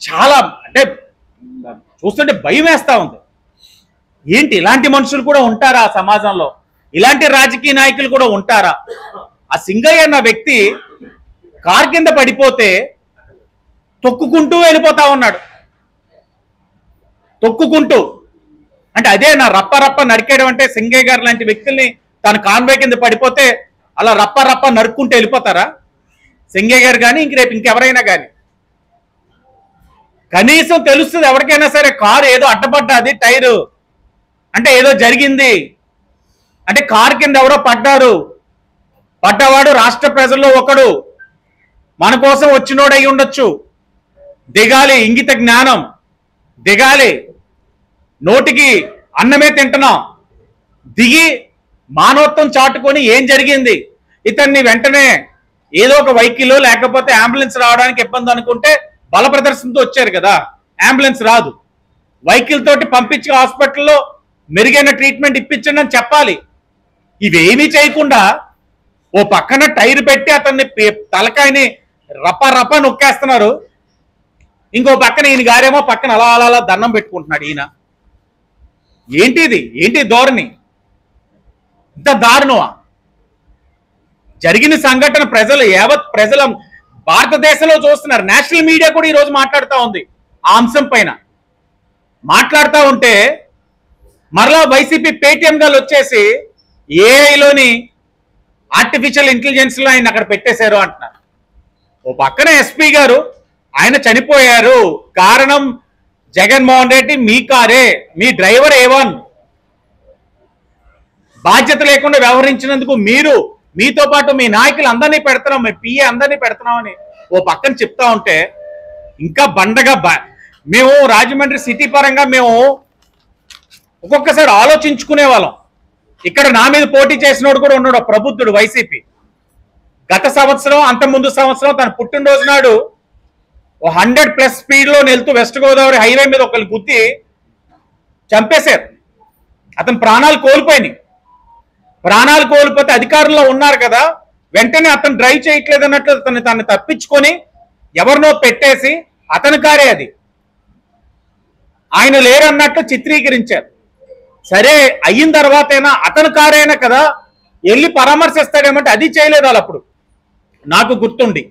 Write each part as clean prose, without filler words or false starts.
చాలా అంటే చూస్తుంటే భయం వేస్తా ఉంది. ఏంటి ఇలాంటి మనుషులు కూడా ఉంటారా సమాజంలో? ఇలాంటి రాజకీయ నాయకులు కూడా ఉంటారా? ఆ సింగయ్య అన్న వ్యక్తి కార్ కింద పడిపోతే తొక్కుకుంటూ వెళ్ళిపోతా ఉన్నాడు. తొక్కుకుంటూ అంటే అదే నా రప్ప రప్ప నరికేయడం అంటే. సింగయ్య గారు లాంటి వ్యక్తుల్ని తన కాన్వే కింద పడిపోతే అలా రప్ప రప్ప నరుక్కుంటూ వెళ్ళిపోతారా సింగయ్య గారు కానీ రేపు ఇంకెవరైనా కానీ? కనీసం తెలుస్తుంది ఎవరికైనా సరే కారు ఏదో అడ్డపడ్డాది టైరు అంటే ఏదో జరిగింది అంటే. కారు కింద ఎవరో పడ్డవాడు రాష్ట్ర ప్రజల్లో ఒకడు, మన కోసం వచ్చినోడు అయి ఉండొచ్చు. దిగాలి, ఇంగిత జ్ఞానం దిగాలి. నోటికి అన్నమే తింటున్నాం, దిగి మానవత్వం చాటుకొని ఏం జరిగింది, ఇతన్ని వెంటనే ఏదో ఒక వెహికల్ లేకపోతే అంబులెన్స్ రావడానికి ఇబ్బంది అనుకుంటే బల ప్రదర్శనతో వచ్చారు కదా. అంబులెన్స్ రాదు, వెహికల్ తోటి పంపించి హాస్పిటల్లో మెరుగైన ట్రీట్మెంట్ ఇప్పించండి అని చెప్పాలి. ఇవేమీ చేయకుండా ఓ పక్కన టైర్ పెట్టి అతన్ని తలకాయని రప రప నొక్కేస్తున్నారు. ఇంకో పక్కన ఈయన గారేమో పక్కన అలా అలా అలా దండం పెట్టుకుంటున్నాడు. ఈయన ఏంటిది? ఏంటి ధోరణి? ఇంత దారుణమా? జరిగిన సంఘటన యావత్ ప్రజల భారతదేశంలో చూస్తున్నారు. నేషనల్ మీడియా కూడా ఈరోజు మాట్లాడుతూ ఉంది ఆ అంశం పైన. మాట్లాడుతూ ఉంటే మరలా వైసీపీ పేటీఎం గారు వచ్చేసి ఏఐలోని ఆర్టిఫిషియల్ ఇంటెలిజెన్స్ లో ఆయన అక్కడ పెట్టేశారు అంటున్నారు. ఓ పక్కన ఎస్పీ గారు ఆయన చనిపోయారు, కారణం జగన్మోహన్ రెడ్డి, మీ కారే, మీ డ్రైవర్ A1 బాధ్యత లేకుండా వ్యవహరించినందుకు మీతో పాటు మీ నాయకులు అందరినీ పెడుతున్నాం, మీ పిఏ అందరినీ పెడుతున్నామని ఓ పక్కన చెప్తా ఉంటే ఇంకా బండగా మేము రాజమండ్రి సిటీ పరంగా మేము ఒక్కొక్కసారి ఆలోచించుకునే వాళ్ళం. ఇక్కడ నా మీద పోటీ చేసినోడు కూడా ఉన్నాడు, ప్రబుద్ధుడు, వైసీపీ. గత సంవత్సరం అంత ముందు సంవత్సరం తన పుట్టినరోజు నాడు 100+ స్పీడ్లో వెళ్తూ వెస్ట్ గోదావరి హైవే మీద ఒకరు గుద్ది చంపేశారు. అతను ప్రాణాలు కోల్పోయినాయి. ప్రాణాలు కోల్పోతే అధికారంలో ఉన్నారు కదా, వెంటనే అతను డ్రైవ్ చేయట్లేదు అన్నట్లు తను తప్పించుకొని ఎవరినో పెట్టేసి అతని కారే అది, ఆయన లేరన్నట్టు చిత్రీకరించారు. సరే అయిన తర్వాతైనా అతని కారైనా కదా వెళ్ళి పరామర్శిస్తాడేమంటే అది చేయలేదు వాళ్ళు. అప్పుడు నాకు గుర్తుండి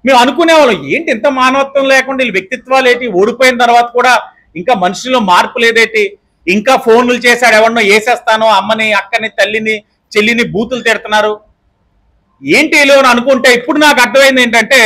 మేము అనుకునేవాళ్ళం, ఏంటి ఇంత మానవత్వం లేకుండా వీళ్ళ వ్యక్తిత్వాలు ఏంటి, ఓడిపోయిన తర్వాత కూడా ఇంకా మనుషుల్లో మార్పు లేదేటి, ఇంకా ఫోన్లు చేశాడు ఎవరినో వేసేస్తానో, అమ్మని అక్కని తల్లిని చెల్లిని బూతులు తిడుతున్నారు ఏంటి అని అనుకుంటే ఇప్పుడు నాకు అర్థమైంది ఏంటంటే